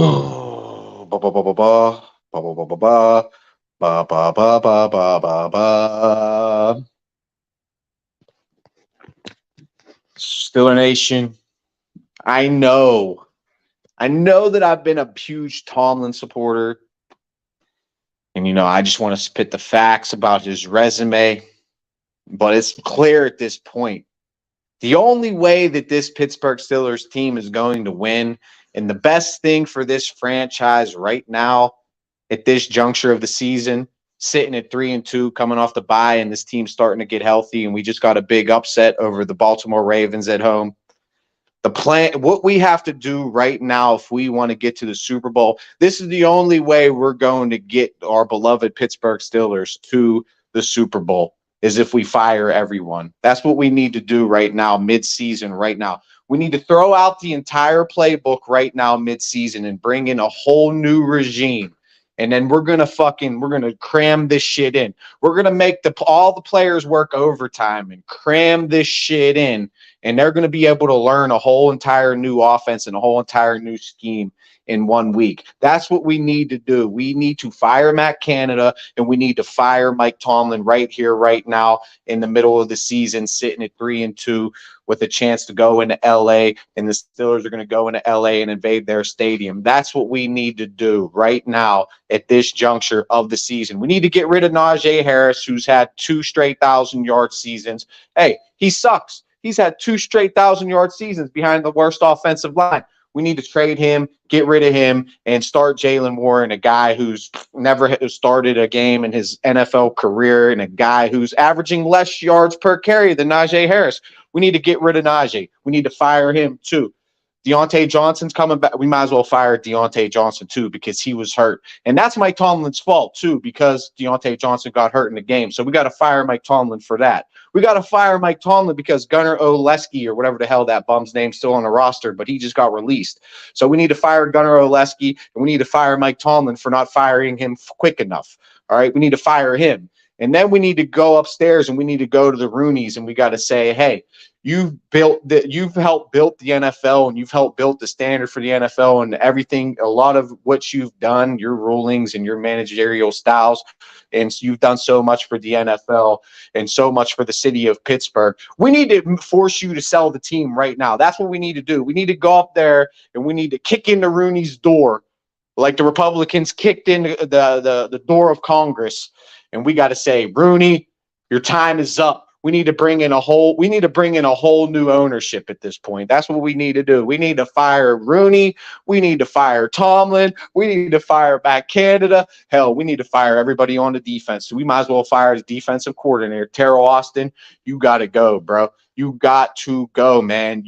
Ba ba ba ba ba ba ba ba ba ba ba ba ba ba ba ba ba. Steeler Nation, I know, I know that I've been a huge Tomlin supporter, and I just want to spit the facts about his resume. But it's clear at this point, the only way that this Pittsburgh Steelers team is going to win, and the best thing for this franchise right now at this juncture of the season, sitting at 3-2, coming off the bye, and this team starting to get healthy, and we just got a big upset over the Baltimore Ravens at home. The plan, what we have to do right now, if we want to get to the Super Bowl, this is the only way we're going to get our beloved Pittsburgh Steelers to the Super Bowl, is if we fire everyone. That's what we need to do right now, mid-season right now. We need to throw out the entire playbook right now, mid-season, and bring in a whole new regime. And then we're gonna cram this shit in. We're gonna make all the players work overtime and cram this shit in, and they're gonna be able to learn a whole entire new offense and a whole entire new scheme in 1 week. That's what we need to do. We need to fire Matt Canada, and we need to fire Mike Tomlin right here, right now, in the middle of the season, sitting at 3-2 with a chance to go into LA, and the Steelers are going to go into LA and invade their stadium. That's what we need to do right now at this juncture of the season. We need to get rid of Najee Harris, who's had 2 straight 1,000-yard seasons. Hey, he sucks. He's had 2 straight 1,000-yard seasons behind the worst offensive line. We need to trade him, get rid of him, and start Jalen Warren, a guy who's never started a game in his NFL career, and a guy who's averaging less yards per carry than Najee Harris. We need to get rid of Najee. We need to fire him too. Deontay Johnson's coming back. We might as well fire Deontay Johnson too, because he was hurt. And that's Mike Tomlin's fault too, because Deontay Johnson got hurt in the game. So we got to fire Mike Tomlin for that. We got to fire Mike Tomlin because Gunnar Olszewski, or whatever the hell that bum's name's still on the roster, but he just got released. So we need to fire Gunnar Olszewski, and we need to fire Mike Tomlin for not firing him quick enough. All right, we need to fire him. And then we need to go upstairs and we need to go to the Rooneys, and we got to say, hey, you've helped build the NFL, and you've helped build the standard for the NFL, and everything, a lot of what you've done, your rulings and your managerial styles, and you've done so much for the NFL and so much for the city of Pittsburgh. We need to force you to sell the team right now. That's what we need to do. We need to go up there and we need to kick in the Rooney's door like the Republicans kicked in the door of Congress. And we got to say, Rooney, your time is up. We need to bring in a whole new ownership at this point. That's what we need to do. We need to fire Rooney. We need to fire Tomlin. We need to fire back Canada. Hell, we need to fire everybody on the defense. So we might as well fire the defensive coordinator, Terrell Austin. You got to go, bro. You got to go, man.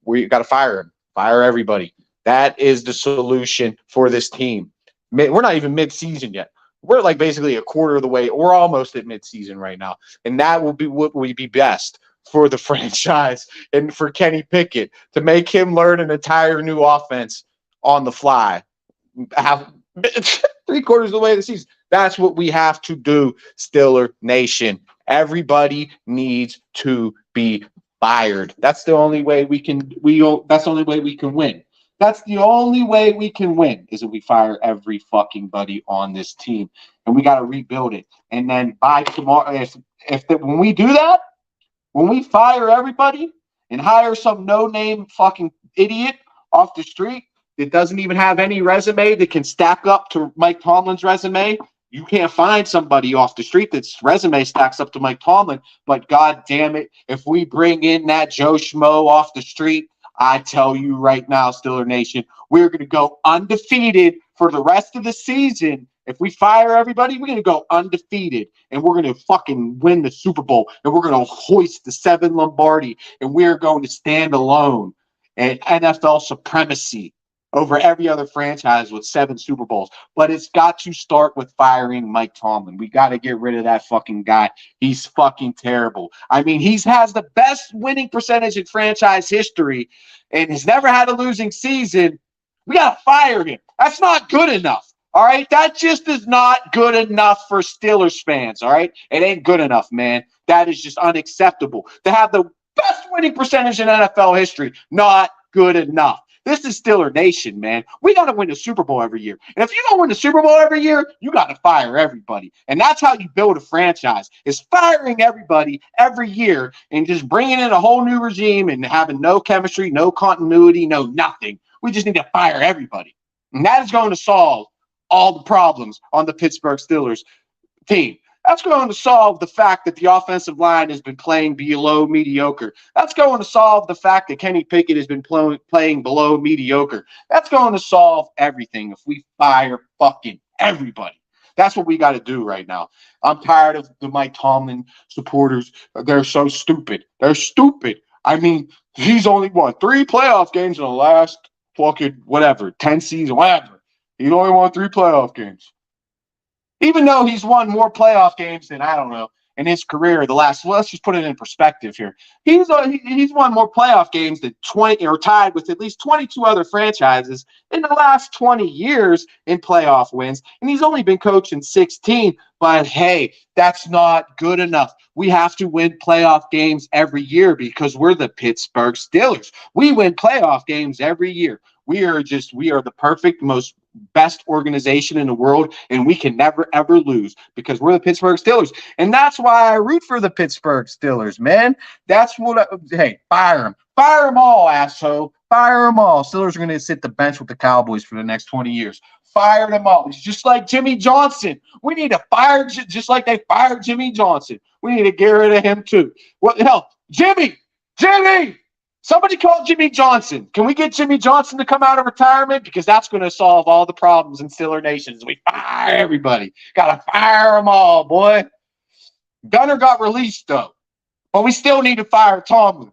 We got to fire him. Fire everybody. That is the solution for this team. We're not even mid-season yet. We're like basically a quarter of the way. We're almost at midseason right now. And that will be what would be best for the franchise and for Kenny Pickett, to make him learn an entire new offense on the fly. Have 3/4 of the way of the season. That's what we have to do, Steeler Nation. Everybody needs to be fired. That's the only way we can that's the only way we can win. That's the only way we can win, is if we fire every fucking buddy on this team, and we got to rebuild it. And then by tomorrow, when we do that, when we fire everybody and hire some no-name fucking idiot off the street that doesn't even have any resume that can stack up to Mike Tomlin's resume, you can't find somebody off the street that's resume stacks up to Mike Tomlin. But God damn it, if we bring in that Joe Schmo off the street, I tell you right now, Steeler Nation, we're going to go undefeated for the rest of the season. If we fire everybody, we're going to go undefeated, and we're going to fucking win the Super Bowl, and we're going to hoist the 7 Lombardi, and we're going to stand alone at NFL supremacy over every other franchise with 7 Super Bowls. But it's got to start with firing Mike Tomlin. We got to get rid of that fucking guy. He's fucking terrible. I mean, he has the best winning percentage in franchise history and has never had a losing season. We got to fire him. That's not good enough. All right? That just is not good enough for Steelers fans. All right? It ain't good enough, man. That is just unacceptable. To have the best winning percentage in NFL history, not good enough. This is Steeler Nation, man. We got to win the Super Bowl every year. And if you don't win the Super Bowl every year, you got to fire everybody. And that's how you build a franchise, is firing everybody every year and just bringing in a whole new regime and having no chemistry, no continuity, no nothing. We just need to fire everybody. And that is going to solve all the problems on the Pittsburgh Steelers team. That's going to solve the fact that the offensive line has been playing below mediocre. That's going to solve the fact that Kenny Pickett has been playing below mediocre. That's going to solve everything if we fire fucking everybody. That's what we got to do right now. I'm tired of the Mike Tomlin supporters. They're so stupid. They're stupid. I mean, he's only won 3 playoff games in the last fucking 10 seasons, whatever. He's only won 3 playoff games. Even though he's won more playoff games than, I don't know, in his career, let's just put it in perspective here. He's won more playoff games than 20, or tied with at least 22 other franchises in the last 20 years in playoff wins. And he's only been coaching 16. But hey, that's not good enough. We have to win playoff games every year because we're the Pittsburgh Steelers. We win playoff games every year. We are the perfect, best organization in the world, and we can never, ever lose because we're the Pittsburgh Steelers. And that's why I root for the Pittsburgh Steelers, man. That's hey, fire them. Fire them all, asshole. Fire them all. Steelers are going to sit the bench with the Cowboys for the next 20 years. Fire them all. It's just like Jimmy Johnson. We need to fire, just like they fired Jimmy Johnson. We need to get rid of him too. What the hell? Jimmy! Somebody call Jimmy Johnson. Can we get Jimmy Johnson to come out of retirement? Because that's going to solve all the problems in Steeler Nation. We fire everybody. Got to fire them all, boy. Gunner got released, though. But we still need to fire Tomlin.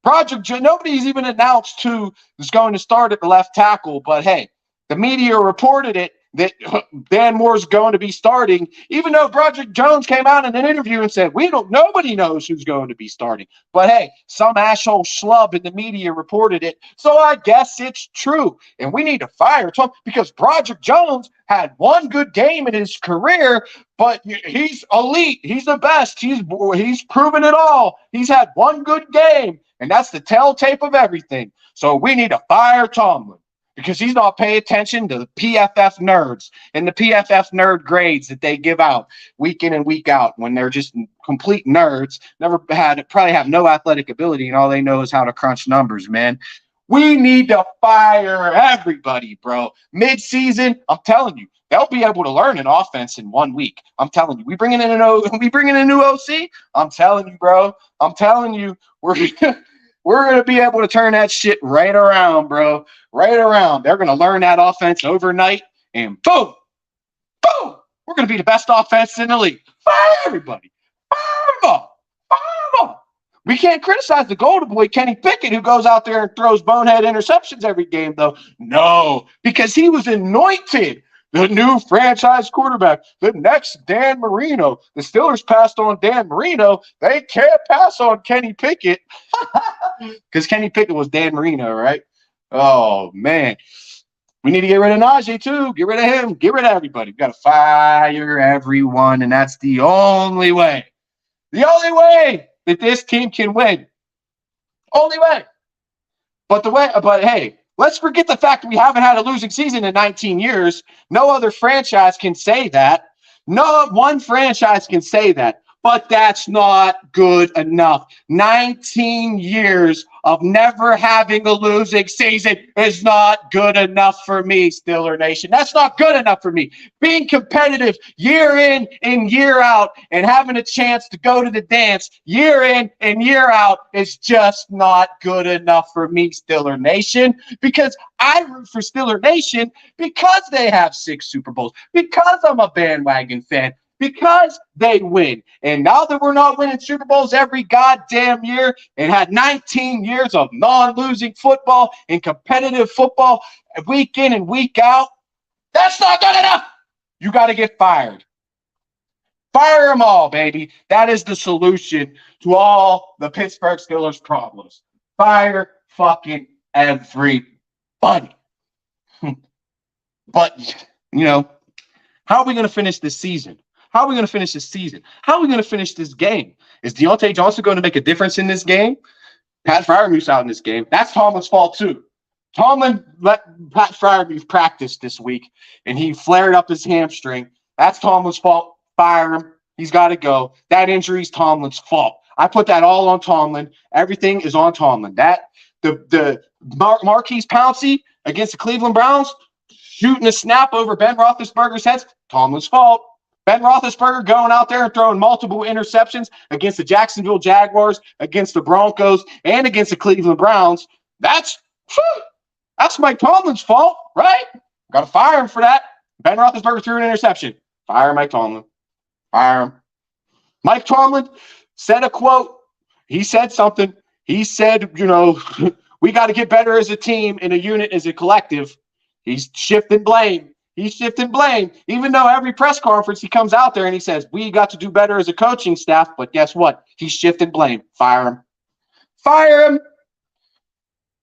Nobody's even announced who is going to start at the left tackle. But, hey, the media reported it, that Dan Moore's going to be starting, even though Broderick Jones came out in an interview and said, nobody knows who's going to be starting. But hey, some asshole schlub in the media reported it, so I guess it's true. And we need to fire Tom because Broderick Jones had one good game in his career, but he's elite. He's the best. He's proven it all. He's had one good game, and that's the telltale of everything. So we need to fire Tomlin. Because he's not paying attention to the PFF nerds and the PFF nerd grades that they give out week in and week out when they're just complete nerds, probably have no athletic ability, and all they know is how to crunch numbers, man. We need to fire everybody, bro. Mid-season, I'm telling you, they'll be able to learn an offense in 1 week. I'm telling you, we bringing in a new OC. I'm telling you, bro. I'm telling you, we're going to be able to turn that shit right around, bro. Right around. They're going to learn that offense overnight, and boom, boom, we're going to be the best offense in the league. Fire everybody. Fire them all. Fire them all. We can't criticize the golden boy, Kenny Pickett, who goes out there and throws bonehead interceptions every game, though. No, because he was anointed the new franchise quarterback, the next Dan Marino. The Steelers passed on Dan Marino. They can't pass on Kenny Pickett because Kenny Pickett was Dan Marino, right? Oh, man. We need to get rid of Najee, too. Get rid of him. Get rid of everybody. We got to fire everyone, and that's the only way. The only way that this team can win. Only way. But hey, let's forget the fact that we haven't had a losing season in 19 years. No other franchise can say that. No one franchise can say that. But that's not good enough. 19 years of never having a losing season is not good enough for me, Steeler Nation. That's not good enough for me. Being competitive year in and year out and having a chance to go to the dance year in and year out is just not good enough for me, Steeler Nation, because I root for Steeler Nation because they have 6 Super Bowls, because I'm a bandwagon fan, because they win. And now that we're not winning Super Bowls every goddamn year and had 19 years of non-losing football and competitive football week in and week out, that's not good enough. You got to get fired. Fire them all, baby. That is the solution to all the Pittsburgh Steelers problems. Fire fucking everybody. But, how are we going to finish this season? How are we going to finish this season? How are we going to finish this game? Is Deontay Johnson going to make a difference in this game? Pat Freiermuth's out in this game. That's Tomlin's fault, too. Tomlin let Pat Fryermuth practice this week, and he flared up his hamstring. That's Tomlin's fault. Fire him. He's got to go. That injury is Tomlin's fault. I put that all on Tomlin. Everything is on Tomlin. The Marquise Pouncey against the Cleveland Browns, shooting a snap over Ben Roethlisberger's head, Tomlin's fault. Ben Roethlisberger going out there and throwing multiple interceptions against the Jacksonville Jaguars, against the Broncos, and against the Cleveland Browns. That's Mike Tomlin's fault, right? Got to fire him for that. Ben Roethlisberger threw an interception. Fire Mike Tomlin. Fire him. Mike Tomlin said a quote. He said something. He said, we got to get better as a team, in a unit, as a collective. He's shifting blame. Even though every press conference he comes out there and he says, we got to do better as a coaching staff. But guess what? He's shifting blame. Fire him. Fire him.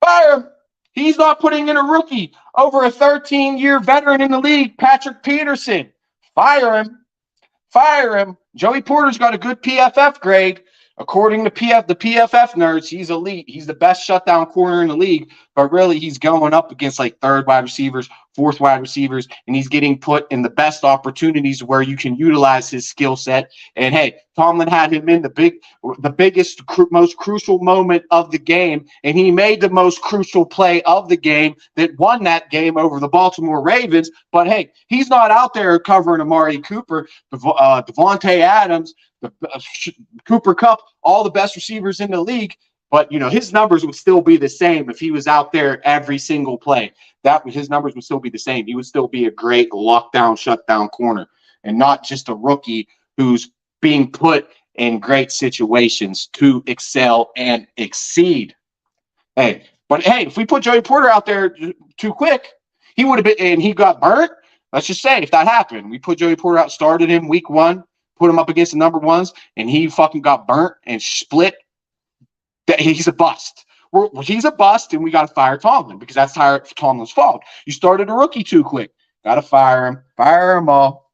Fire him. He's not putting in a rookie over a 13-year veteran in the league, Patrick Peterson. Fire him. Fire him. Joey Porter's got a good PFF grade. According to the PFF nerds, he's elite. He's the best shutdown corner in the league, but really he's going up against like third wide receivers, fourth wide receivers, and he's getting put in the best opportunities where you can utilize his skill set. And hey, Tomlin had him in the biggest, most crucial moment of the game, and he made the most crucial play of the game that won that game over the Baltimore Ravens. But hey, he's not out there covering Amari Cooper, Devontae Adams, Cooper Kupp, all the best receivers in the league. But, his numbers would still be the same if he was out there every single play. His numbers would still be the same. He would still be a great lockdown, shutdown corner, and not just a rookie who's being put in great situations to excel and exceed. But if we put Joey Porter out there too quick, he would have been, and he got burnt. Let's just say if that happened, we put Joey Porter out, started him week 1, put him up against the number ones, and he fucking got burnt and split. He's a bust. He's a bust, and we got to fire Tomlin because that's Tomlin's fault. You started a rookie too quick. Got to fire him. Fire them all.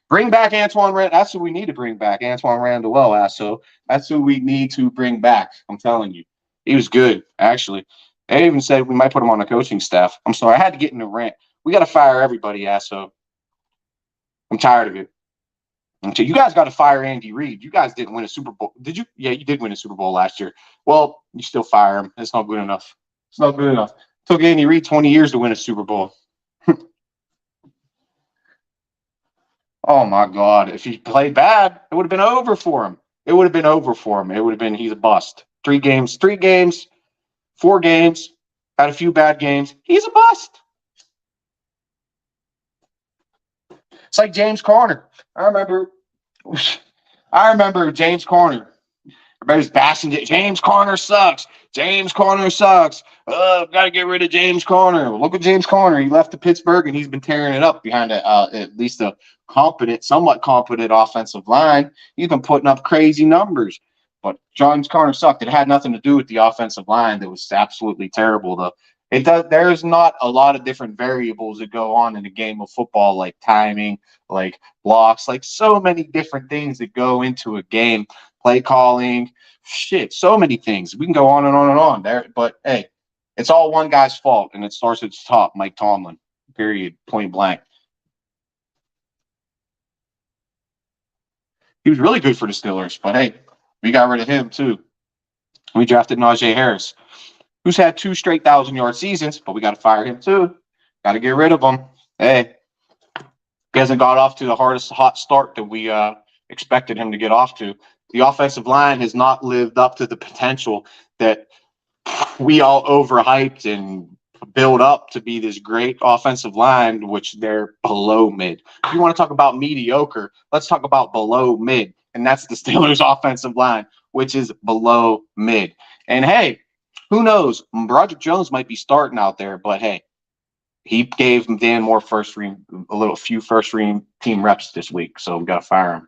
Bring back Antoine Randall. That's who we need to bring back. Antoine Randall, so that's who we need to bring back. I'm telling you. He was good, actually. They even said we might put him on the coaching staff. I'm sorry. I had to get in a rant. We got to fire everybody, so I'm tired of it. Until you guys got to fire Andy Reid. You guys didn't win a Super Bowl. Did you? Yeah, you did win a Super Bowl last year. Well, you still fire him. It's not good enough. It's not good enough. It took Andy Reid 20 years to win a Super Bowl. Oh, my God. If he played bad, it would have been over for him. It would have been he's a bust. 3 games, 4 games, had a few bad games. He's a bust. It's like James Conner. I remember James Conner. Everybody's bashing it. James Conner sucks. Got to get rid of James Conner. Well, look at James Conner. He left to Pittsburgh, and he's been tearing it up behind at least a somewhat competent offensive line. He's been putting up crazy numbers. But James Conner sucked. It had nothing to do with the offensive line that was absolutely terrible, though. There's not a lot of different variables that go on in the game of football, like timing, like blocks, like so many different things that go into a game, play calling, so many things. We can go on and on and on there, but hey, it's all one guy's fault, and it starts at the top, Mike Tomlin, period, point blank. He was really good for the Steelers, but hey, we got rid of him too. We drafted Najee Harris, who's had 2 straight 1,000-yard seasons, but we got to fire him too. Got to get rid of him. Hey, he hasn't got off to the hot start that we expected him to get off to. The offensive line has not lived up to the potential that we all overhyped and build up to be this great offensive line, which they're below mid. If you want to talk about mediocre, let's talk about below mid, and that's the Steelers' offensive line, which is below mid. And hey, who knows? Broderick Jones might be starting out there, but hey, he gave Dan Moore few first team reps this week, so we got to fire him.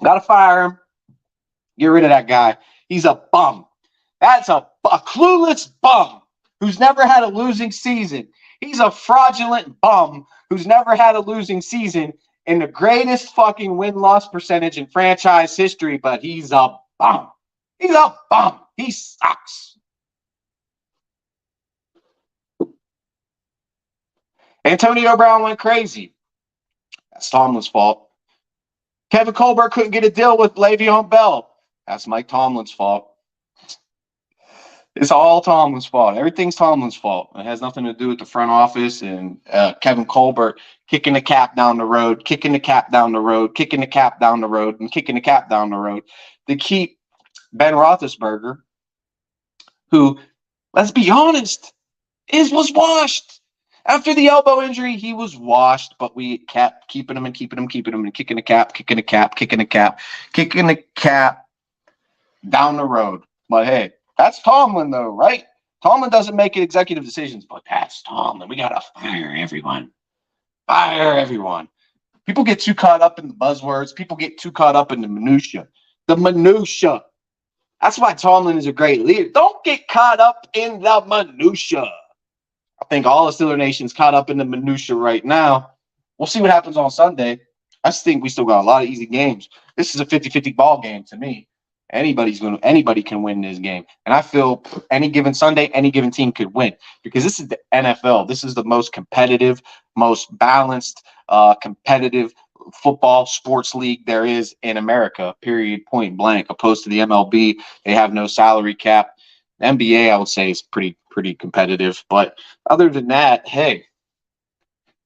Got to fire him. Get rid of that guy. He's a bum. That's a clueless bum who's never had a losing season. He's a fraudulent bum who's never had a losing season in the greatest fucking win-loss percentage in franchise history, but he's a bum. He's a bum. He sucks. Antonio Brown went crazy. That's Tomlin's fault. Kevin Colbert couldn't get a deal with Le'Veon Bell. That's Mike Tomlin's fault. It's all Tomlin's fault. Everything's Tomlin's fault. It has nothing to do with the front office and Kevin Colbert kicking the cap down the road, kicking the cap down the road, kicking the cap down the road, and kicking the cap down the road to keep Ben Roethlisberger, who, let's be honest, was washed. After the elbow injury, he was washed, but we kept keeping him and keeping him, and kicking the cap, kicking the cap, kicking the cap, kicking the cap down the road. But hey, that's Tomlin, though, right? Tomlin doesn't make executive decisions, but that's Tomlin. We got to fire everyone. Fire everyone. People get too caught up in the buzzwords. People get too caught up in the minutia. The minutia. That's why Tomlin is a great leader. Don't get caught up in the minutia. I think all of Steeler Nation's caught up in the minutia right now. We'll see what happens on Sunday. I just think we still got a lot of easy games. This is a 50-50 ball game to me. Anybody can win this game. And I feel any given Sunday, any given team could win because this is the NFL. This is the most competitive, most balanced, competitive football sports league there is in America, period, point blank, opposed to the MLB. They have no salary cap. The NBA, I would say, is pretty competitive. But other than that, hey,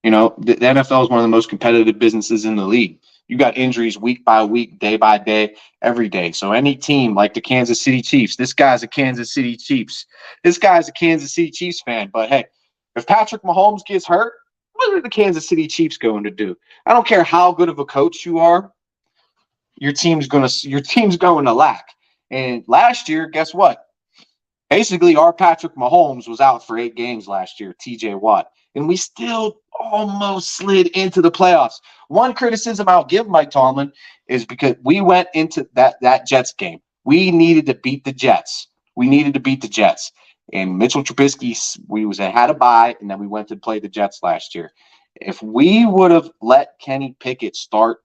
the NFL is one of the most competitive businesses in the league. You got injuries week by week, day by day, every day. So any team like the Kansas City Chiefs, this guy's a Kansas City Chiefs. This guy's a Kansas City Chiefs fan. But hey, if Patrick Mahomes gets hurt, what are the Kansas City Chiefs going to do? I don't care how good of a coach you are. Your team's going to lack. And last year, guess what? Basically, our Patrick Mahomes was out for 8 games last year, TJ Watt. And we still almost slid into the playoffs. One criticism I'll give Mike Tomlin is because we went into that Jets game. We needed to beat the Jets. And Mitchell Trubisky, had a bye, and then we went to play the Jets last year. If we would have let Kenny Pickett start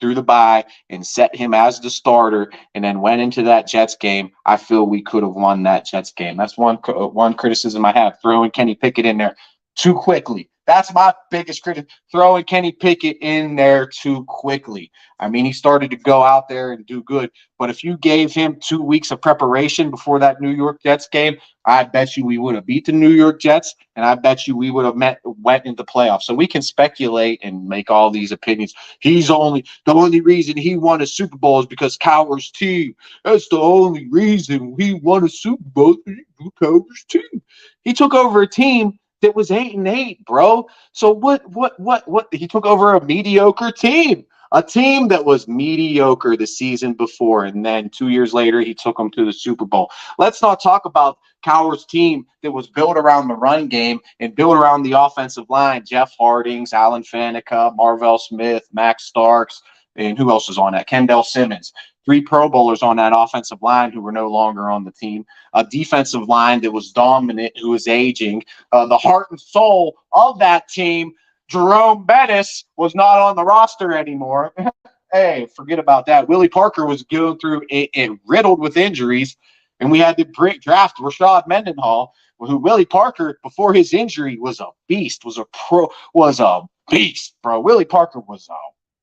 through the bye and set him as the starter and then went into that Jets game, I feel we could have won that Jets game. That's one criticism I have, throwing Kenny Pickett in there too quickly. That's my biggest critic, throwing Kenny Pickett in there too quickly. I mean, he started to go out there and do good, but if you gave him 2 weeks of preparation before that New York Jets game, I bet you we would have beat the New York Jets, and I bet you we would have went into playoffs. So we can speculate and make all these opinions. The only reason he won a Super Bowl is because Cowher's team. That's the only reason he won a Super Bowl, Cowher's team. He took over a team that was 8-8, bro. So what? He took over a mediocre team, a team that was mediocre the season before, and then 2 years later, he took them to the Super Bowl. Let's not talk about Cowher's team that was built around the run game and built around the offensive line. Jeff Hardings, Alan Faneca, Marvell Smith, Max Starks, and who else was on that? Kendall Simmons. 3 Pro Bowlers on that offensive line who were no longer on the team. A defensive line that was dominant, who was aging. The heart and soul of that team, Jerome Bettis, was not on the roster anymore. Hey, forget about that. Willie Parker was going through it riddled with injuries, and we had to draft Rashad Mendenhall, who Willie Parker, before his injury, was a beast, was a beast, bro. Willie Parker was a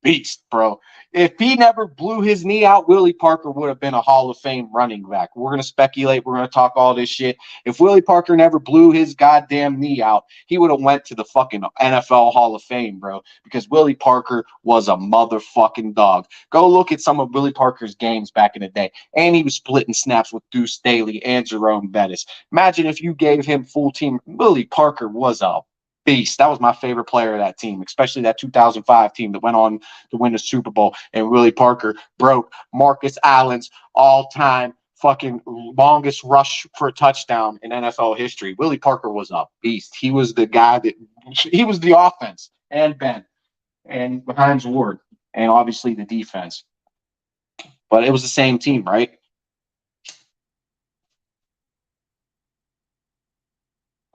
beast, bro. If he never blew his knee out, Willie Parker would have been a Hall of Fame running back. We're going to speculate. We're going to talk all this shit. If Willie Parker never blew his goddamn knee out, he would have went to the fucking NFL Hall of Fame, bro, because Willie Parker was a motherfucking dog. Go look at some of Willie Parker's games back in the day, and he was splitting snaps with Deuce Staley and Jerome Bettis. Imagine if you gave him full team. Willie Parker was a beast. That was my favorite player of that team, especially that 2005 team that went on to win the Super Bowl. And Willie Parker broke Marcus Allen's all-time fucking longest rush for a touchdown in NFL history. Willie Parker was a beast. He was the guy he was the offense and Ben and Hines Ward and obviously the defense. But it was the same team, right?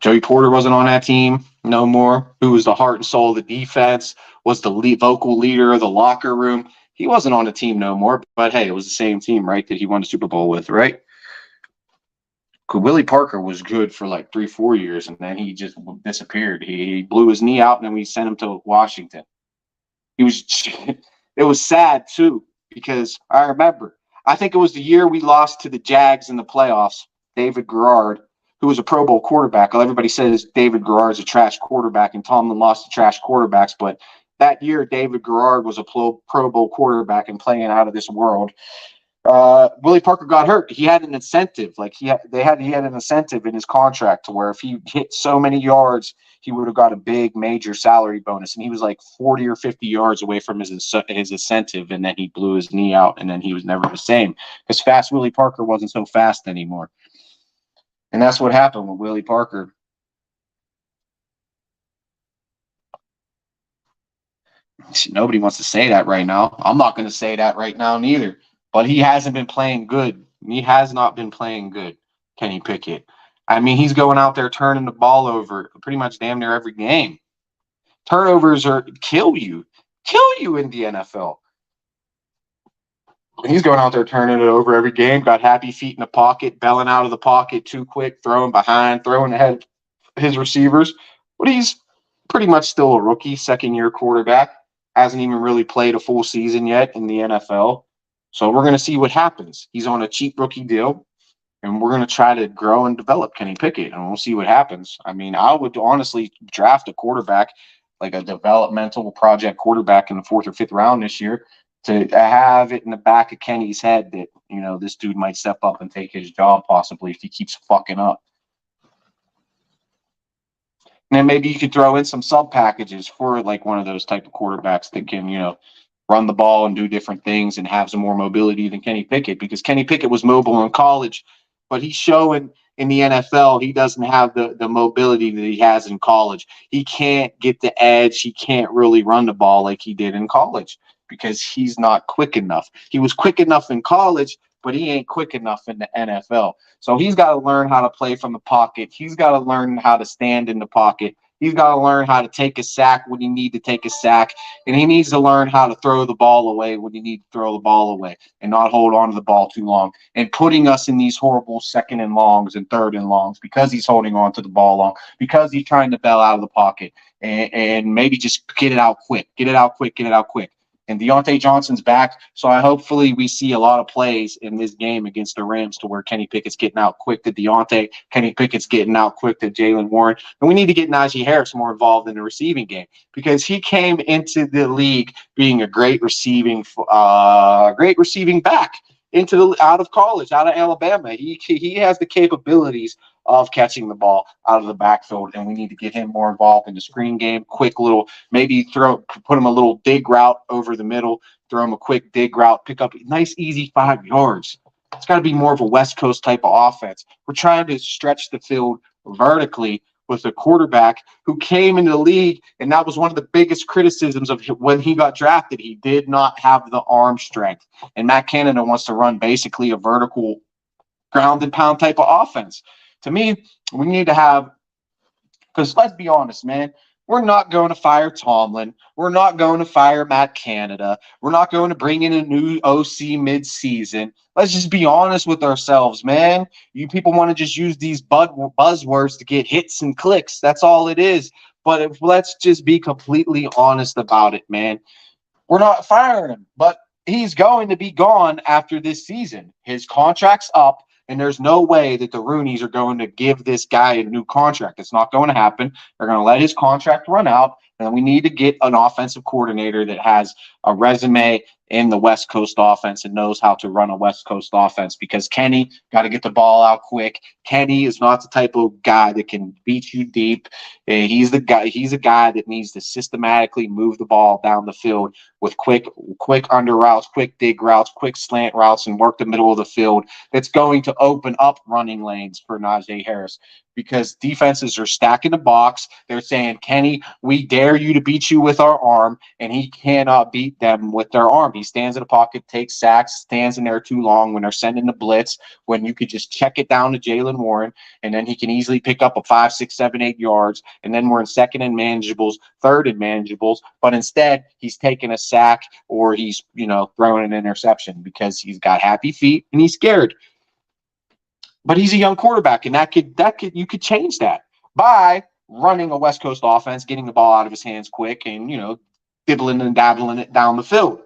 Joey Porter wasn't on that team no more. Who was the heart and soul of the defense, was the vocal leader of the locker room. He wasn't on the team no more. But, hey, it was the same team, right, that he won the Super Bowl with, right? Willie Parker was good for like 3-4 years, and then he just disappeared. He blew his knee out, and then we sent him to Washington. He was. It was sad too because I remember. I think it was the year we lost to the Jags in the playoffs. David Garrard, who was a Pro Bowl quarterback. Everybody says David Garrard's a trash quarterback, and Tomlin lost to trash quarterbacks. But that year, David Garrard was a Pro Bowl quarterback and playing out of this world. Willie Parker got hurt. He had an incentive, he had an incentive in his contract to where if he hit so many yards, he would have got a big major salary bonus. And he was like 40 or 50 yards away from his incentive, and then he blew his knee out, and then he was never the same because fast Willie Parker wasn't so fast anymore. And that's what happened with Willie Parker. Nobody wants to say that right now. I'm not going to say that right now neither. But he hasn't been playing good. He has not been playing good, Kenny Pickett. I mean, he's going out there turning the ball over pretty much damn near every game. Turnovers kill you in the NFL. And he's going out there turning it over every game, got happy feet in the pocket, belling out of the pocket too quick, throwing behind, throwing ahead his receivers. But he's pretty much still a rookie, second-year quarterback. Hasn't even really played a full season yet in the NFL. So we're going to see what happens. He's on a cheap rookie deal, and we're going to try to grow and develop Kenny Pickett, and we'll see what happens. I mean, I would honestly draft a quarterback, like a developmental project quarterback in the 4th or 5th round this year to have it in the back of Kenny's head that, this dude might step up and take his job possibly if he keeps fucking up. And then maybe you could throw in some sub packages for like one of those type of quarterbacks that can, run the ball and do different things and have some more mobility than Kenny Pickett, because Kenny Pickett was mobile in college, but he's showing in the NFL he doesn't have the mobility that he has in college. He can't get the edge. He can't really run the ball like he did in college because he's not quick enough. He was quick enough in college, but he ain't quick enough in the NFL. So he's got to learn how to play from the pocket. He's got to learn how to stand in the pocket. He's got to learn how to take a sack when you need to take a sack. And he needs to learn how to throw the ball away when you need to throw the ball away and not hold on to the ball too long and putting us in these horrible 2nd and longs and 3rd and longs because he's holding on to the ball long, because he's trying to bail out of the pocket and maybe just get it out quick. And Deontay Johnson's back, so hopefully we see a lot of plays in this game against the Rams to where Kenny Pickett's getting out quick to Deontay, Kenny Pickett's getting out quick to Jaylen Warren, and we need to get Najee Harris more involved in the receiving game because he came into the league being a great receiving back out of college, out of Alabama. He has the capabilities of catching the ball out of the backfield, and we need to get him more involved in the screen game. Quick little, maybe put him a little dig route over the middle, throw him a quick dig route, pick up a nice easy 5 yards. It's got to be more of a West Coast type of offense. We're trying to stretch the field vertically with a quarterback who came into the league, and that was one of the biggest criticisms of when he got drafted. He did not have the arm strength, and Matt Canada wants to run basically a vertical ground and pound type of offense. To me, we need to have, because let's be honest, man, we're not going to fire Tomlin. We're not going to fire Matt Canada. We're not going to bring in a new OC mid-season. Let's just be honest with ourselves, man. You people want to just use these buzzwords to get hits and clicks. That's all it is. But let's just be completely honest about it, man. We're not firing him, but he's going to be gone after this season. His contract's up. And there's no way that the Rooneys are going to give this guy a new contract. It's not going to happen. They're going to let his contract run out. And we need to get an offensive coordinator that has a resume in the West Coast offense and knows how to run a West Coast offense, because Kenny got to get the ball out quick. Kenny is not the type of guy that can beat you deep. He's a guy that needs to systematically move the ball down the field with quick under routes, quick dig routes, quick slant routes, and work the middle of the field. That's going to open up running lanes for Najee Harris, because defenses are stacking the box. They're saying, Kenny, we dare you to beat you with our arm, and he cannot beat them with their arm. He stands in the pocket, takes sacks, stands in there too long when they're sending the blitz, when you could just check it down to Jaylen Warren, and then he can easily pick up a 5, 6, 7, 8 yards, and then we're in 2nd and manageables, 3rd and manageables, but instead he's taking a sack or he's, throwing an interception because he's got happy feet and he's scared. But he's a young quarterback, and you could change that by running a West Coast offense, getting the ball out of his hands quick, and dibbling and dabbling it down the field.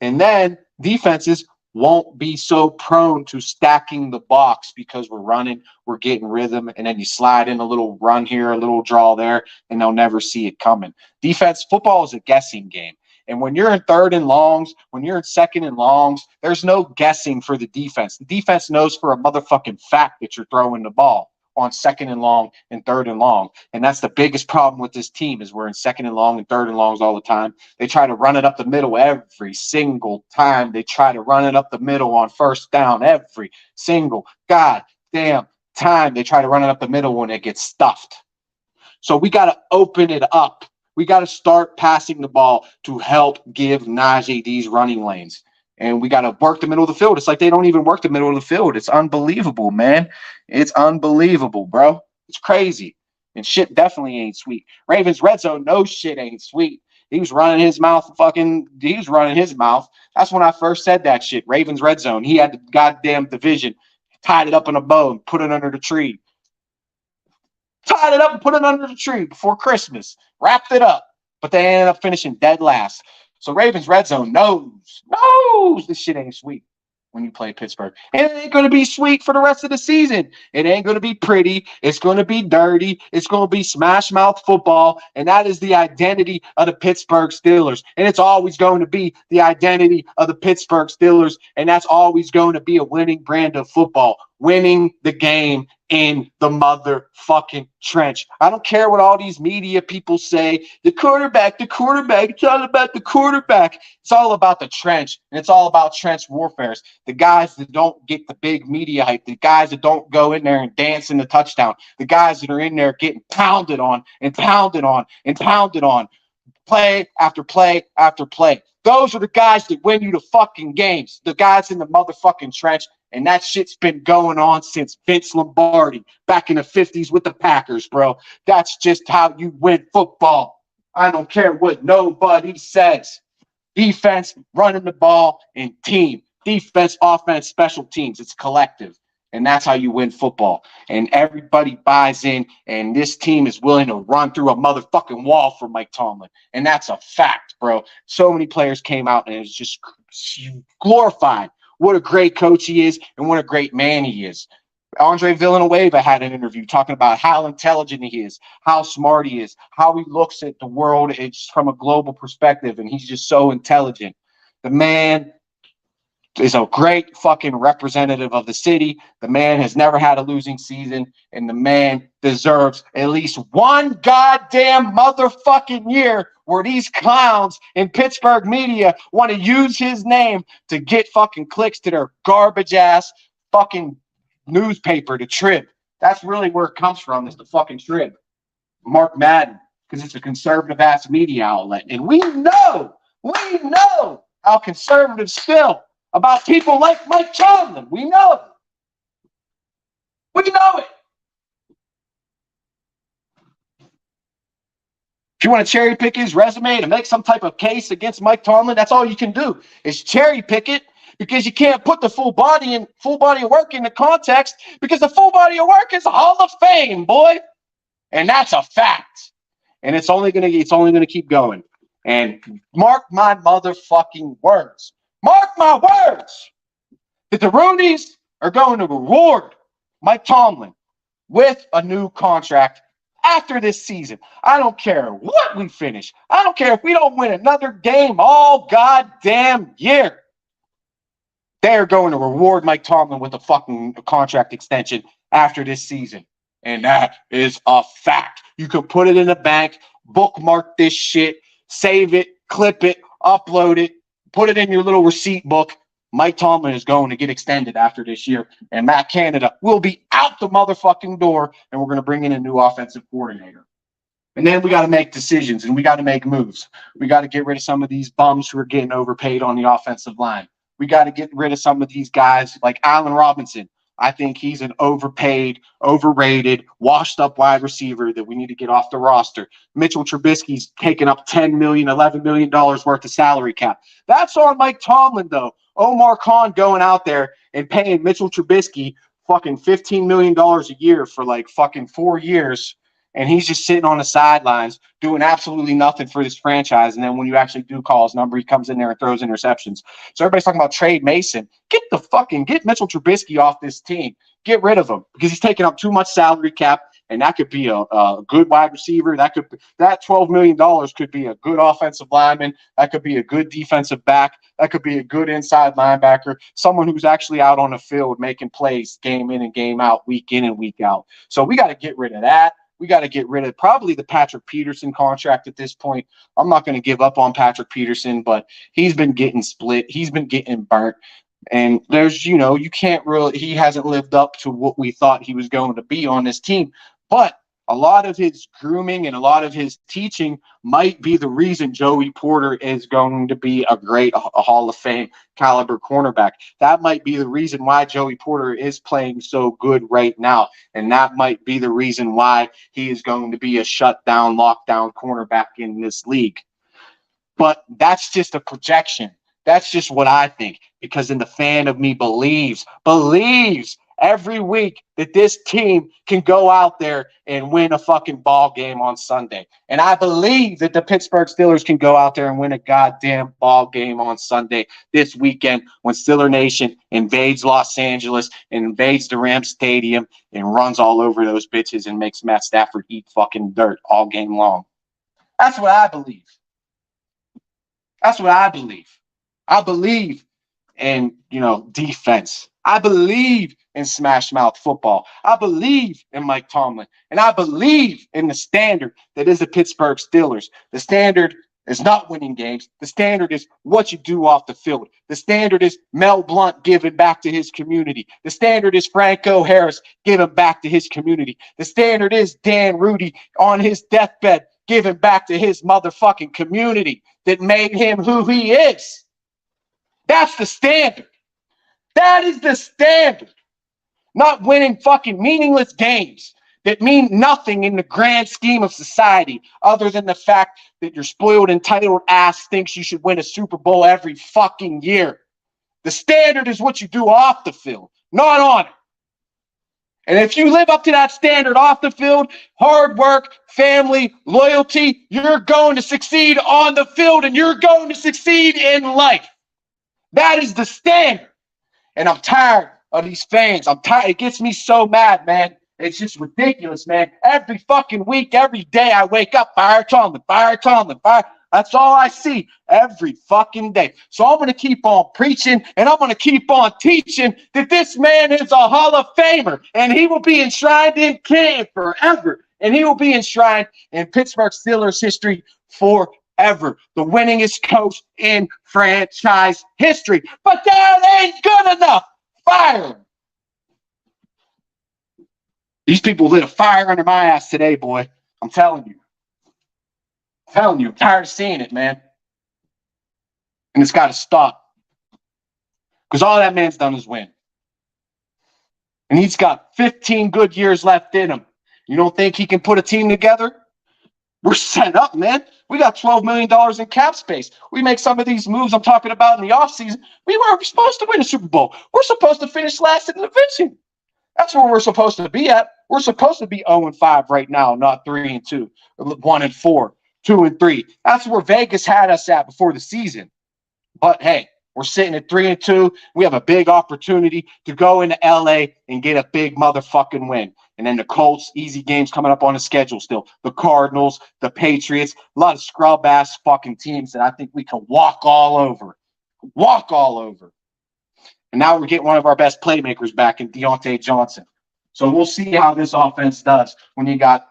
And then defenses won't be so prone to stacking the box because we're running, we're getting rhythm, and then you slide in a little run here, a little draw there, and they'll never see it coming. Football is a guessing game. And when you're in third and longs, when you're in second and longs, there's no guessing for the defense. The defense knows for a motherfucking fact that you're throwing the ball on second and long and third and long. And that's the biggest problem with this team is we're in second and long and third and longs all the time. They try to run it up the middle every single time. They try to run it up the middle on first down every single goddamn time. They try to run it up the middle when it gets stuffed. So we got to open it up. We got to start passing the ball to help give Najee these running lanes. And we got to work the middle of the field. It's like they don't even work the middle of the field. It's unbelievable, man. It's unbelievable, bro. It's crazy. And shit definitely ain't sweet. Ravens red zone, no shit ain't sweet. He was running his mouth. That's when I first said that shit. Ravens red zone. He had the goddamn division, tied it up in a bow and put it under the tree. Tied it up and put it under the tree before Christmas. Wrapped it up. But they ended up finishing dead last. So Ravens red zone knows this shit ain't sweet when you play Pittsburgh. And it ain't going to be sweet for the rest of the season. It ain't going to be pretty. It's going to be dirty. It's going to be smash mouth football. And that is the identity of the Pittsburgh Steelers. And it's always going to be the identity of the Pittsburgh Steelers. And that's always going to be a winning brand of football. Winning the game in the motherfucking trench. I don't care what all these media people say. The quarterback. It's all about the quarterback. It's all about the trench. And it's all about trench warfare. The guys that don't get the big media hype. The guys that don't go in there and dance in the touchdown. The guys that are in there getting pounded on and pounded on and pounded on. Play after play after play. Those are the guys that win you the fucking games. The guys in the motherfucking trench. And that shit's been going on since Vince Lombardi back in the 50s with the Packers, bro. That's just how you win football. I don't care what nobody says. Defense, running the ball, and team. Defense, offense, special teams. It's collective. And that's how you win football. And everybody buys in, and this team is willing to run through a motherfucking wall for Mike Tomlin. And that's a fact, bro. So many players came out, and it's just glorified. What a great coach he is and what a great man he is. Andre Villanueva had an interview talking about how intelligent he is, how smart he is, how he looks at the world it's from a global perspective, and he's just so intelligent. The man is a great fucking representative of the city. The man has never had a losing season, and the man deserves at least one goddamn motherfucking year where these clowns in Pittsburgh media want to use his name to get fucking clicks to their garbage ass fucking newspaper, the Trib. That's really where it comes from, is the fucking Trib. Mark Madden, because it's a conservative ass media outlet. And we know how conservatives feel about people like Mike Tomlin. We know it. We know it. If you want to cherry pick his resume to make some type of case against Mike Tomlin, that's all you can do is cherry pick it, because you can't put the full body of work into context, because the full body of work is Hall of Fame, boy. And that's a fact. And it's only gonna keep going. And mark my motherfucking words. Mark my words that the Roonies are going to reward Mike Tomlin with a new contract after this season. I don't care what we finish. I don't care if we don't win another game all goddamn year. They're going to reward Mike Tomlin with a fucking contract extension after this season. And that is a fact. You can put it in the bank, bookmark this shit, save it, clip it, upload it, put it in your little receipt book. Mike Tomlin is going to get extended after this year, and Matt Canada will be out the motherfucking door, and we're going to bring in a new offensive coordinator. And then we got to make decisions, and we got to make moves. We got to get rid of some of these bums who are getting overpaid on the offensive line. We got to get rid of some of these guys like Allen Robinson. I think he's an overpaid, overrated, washed-up wide receiver that we need to get off the roster. Mitchell Trubisky's taking up $10 million, $11 million worth of salary cap. That's on Mike Tomlin, though. Omar Khan going out there and paying Mitchell Trubisky fucking $15 million a year for like fucking 4 years. And he's just sitting on the sidelines doing absolutely nothing for this franchise. And then when you actually do call his number, he comes in there and throws interceptions. So everybody's talking about trade Mason. Get Mitchell Trubisky off this team. Get rid of him because he's taking up too much salary cap. And that could be a good wide receiver. That $12 million could be a good offensive lineman. That could be a good defensive back. That could be a good inside linebacker. Someone who's actually out on the field making plays game in and game out, week in and week out. So we got to get rid of that. We got to get rid of probably the Patrick Peterson contract at this point. I'm not going to give up on Patrick Peterson, but he's been getting split. He's been getting burnt. And there's, you can't really, he hasn't lived up to what we thought he was going to be on this team. But a lot of his grooming and a lot of his teaching might be the reason Joey Porter is going to be a Hall of Fame caliber cornerback. That might be the reason why Joey Porter is playing so good right now. And that might be the reason why he is going to be a shutdown, lockdown cornerback in this league. But that's just a projection. That's just what I think, because then the fan of me believes every week that this team can go out there and win a fucking ball game on Sunday. And I believe that the Pittsburgh Steelers can go out there and win a goddamn ball game on Sunday this weekend when Steeler Nation invades Los Angeles and invades the Rams Stadium and runs all over those bitches and makes Matt Stafford eat fucking dirt all game long. That's what I believe. That's what I believe. I believe in, defense. I believe in smash mouth football. I believe in Mike Tomlin. And I believe in the standard that is the Pittsburgh Steelers. The standard is not winning games. The standard is what you do off the field. The standard is Mel Blount giving back to his community. The standard is Franco Harris giving back to his community. The standard is Dan Rudy on his deathbed giving back to his motherfucking community that made him who he is. That's the standard. That is the standard. Not winning fucking meaningless games that mean nothing in the grand scheme of society other than the fact that your spoiled, entitled ass thinks you should win a Super Bowl every fucking year. The standard is what you do off the field, not on it. And if you live up to that standard off the field, hard work, family, loyalty, you're going to succeed on the field and you're going to succeed in life. That is the standard. And I'm tired of these fans. I'm tired. It gets me so mad, man. It's just ridiculous, man. Every fucking week, every day I wake up, fire Tomlin, fire Tomlin, fire. That's all I see every fucking day. So I'm going to keep on preaching and I'm going to keep on teaching that this man is a Hall of Famer and he will be enshrined in Canton forever. And he will be enshrined in Pittsburgh Steelers history forever. The winningest coach in franchise history. But that ain't good enough. Fire him. These people lit a fire under my ass today, boy. I'm telling you. I'm tired of seeing it, man. And it's got to stop. Because all that man's done is win. And he's got 15 good years left in him. You don't think he can put a team together? We're set up, man. We got $12 million in cap space. We make some of these moves I'm talking about in the offseason. We were supposed to win a Super Bowl. We're supposed to finish last in the division. That's where we're supposed to be at. We're supposed to be 0-5 right now, not 3-2, 1-4, 2-3. That's where Vegas had us at before the season. But hey, we're sitting at 3-2. We have a big opportunity to go into LA and get a big motherfucking win. And then the Colts, easy games coming up on the schedule still. The Cardinals, the Patriots, a lot of scrub-ass fucking teams that I think we can walk all over. Walk all over. And now we're getting one of our best playmakers back in Deontay Johnson. So we'll see how this offense does when you got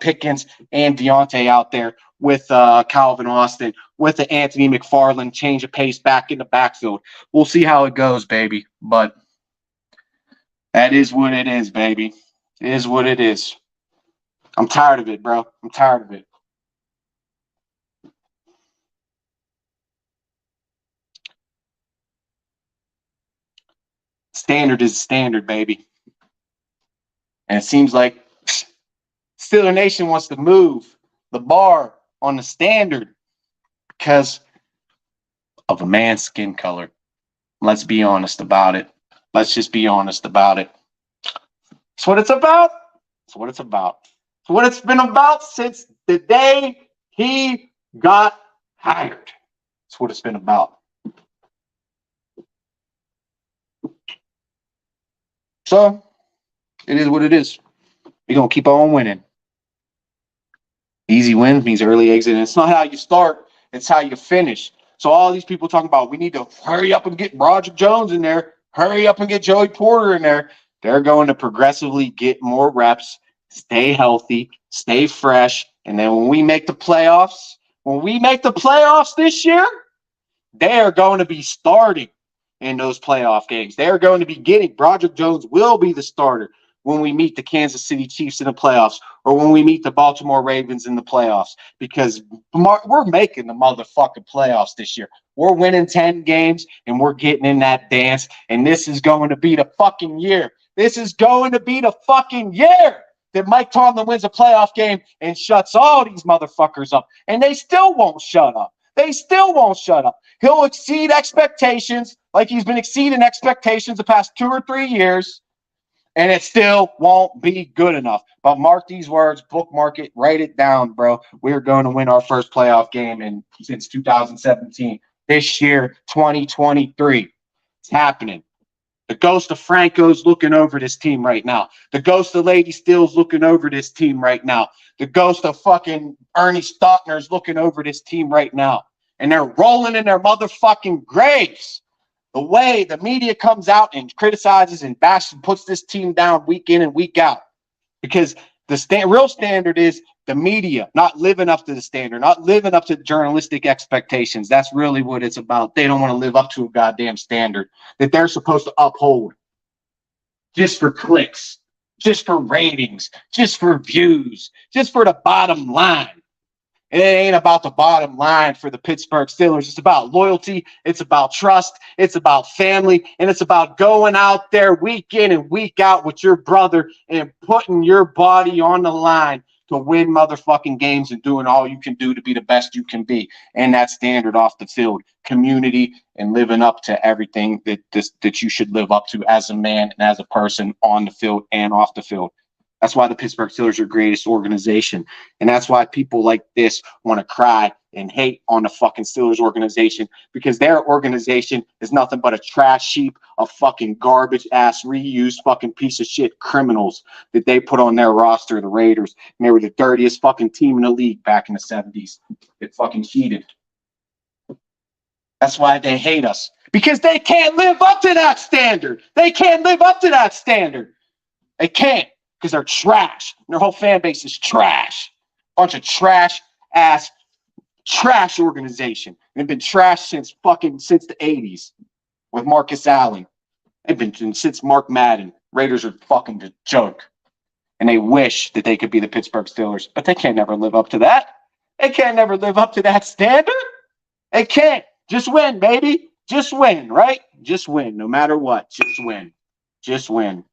Pickens and Deontay out there with Calvin Austin, with the Anthony McFarland change of pace back in the backfield. We'll see how it goes, baby. But that is what it is, baby. It is what it is. I'm tired of it, bro. I'm tired of it. Standard is standard, baby. And it seems like Steeler Nation wants to move the bar on the standard because of a man's skin color. Let's be honest about it. Let's just be honest about it. That's what it's about. That's what it's about. That's what it's been about since the day he got hired. That's what it's been about. So it is what it is. We're going to keep on winning. Easy wins means early exit. And it's not how you start, it's how you finish. So all these people talking about we need to hurry up and get Roger Jones in there, hurry up and get Joey Porter in there. They're going to progressively get more reps, stay healthy, stay fresh. And then when we make the playoffs this year, they are going to be starting in those playoff games. They're going to be getting Broderick Jones will be the starter when we meet the Kansas City Chiefs in the playoffs or when we meet the Baltimore Ravens in the playoffs because we're making the motherfucking playoffs this year. We're winning 10 games and we're getting in that dance. And this is going to be the fucking year. This is going to be the fucking year that Mike Tomlin wins a playoff game and shuts all these motherfuckers up. And they still won't shut up. They still won't shut up. He'll exceed expectations like he's been exceeding expectations the past 2 or 3 years, and it still won't be good enough. But mark these words, bookmark it, write it down, bro. We're going to win our first playoff game since 2017. This year, 2023. It's happening. The ghost of Franco's looking over this team right now. The ghost of Lady Steele's looking over this team right now. The ghost of fucking Ernie Stockner's looking over this team right now. And they're rolling in their motherfucking graves. The way the media comes out and criticizes and bashes and puts this team down week in and week out. Because the real standard is the media not living up to the standard, not living up to journalistic expectations. That's really what it's about. They don't want to live up to a goddamn standard that they're supposed to uphold just for clicks, just for ratings, just for views, just for the bottom line. And it ain't about the bottom line for the Pittsburgh Steelers. It's about loyalty. It's about trust. It's about family. And it's about going out there week in and week out with your brother and putting your body on the line to win motherfucking games and doing all you can do to be the best you can be. And that standard off the field, community, and living up to everything that you should live up to as a man and as a person on the field and off the field. That's why the Pittsburgh Steelers are the greatest organization. And that's why people like this want to cry and hate on the fucking Steelers organization because their organization is nothing but a trash heap of fucking garbage ass reused fucking piece of shit criminals that they put on their roster, the Raiders. And they were the dirtiest fucking team in the league back in the 70s. It fucking cheated. That's why they hate us because they can't live up to that standard. They can't live up to that standard. They can't. Because they're trash. And their whole fan base is trash. Bunch of trash organization. They've been trash since the 80s with Marcus Allen. They've been since Mark Madden. Raiders are fucking a joke. And they wish that they could be the Pittsburgh Steelers. But they can't never live up to that. They can't never live up to that standard. They can't. Just win, baby. Just win, right? Just win. No matter what. Just win. Just win.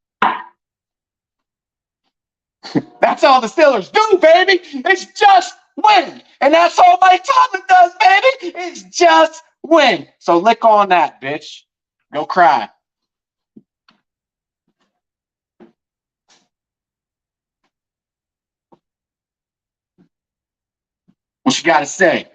That's all the Steelers do, baby. It's just win. And that's all Mike Tomlin does, baby. It's just win. So lick on that, bitch. Go cry. What you got to say?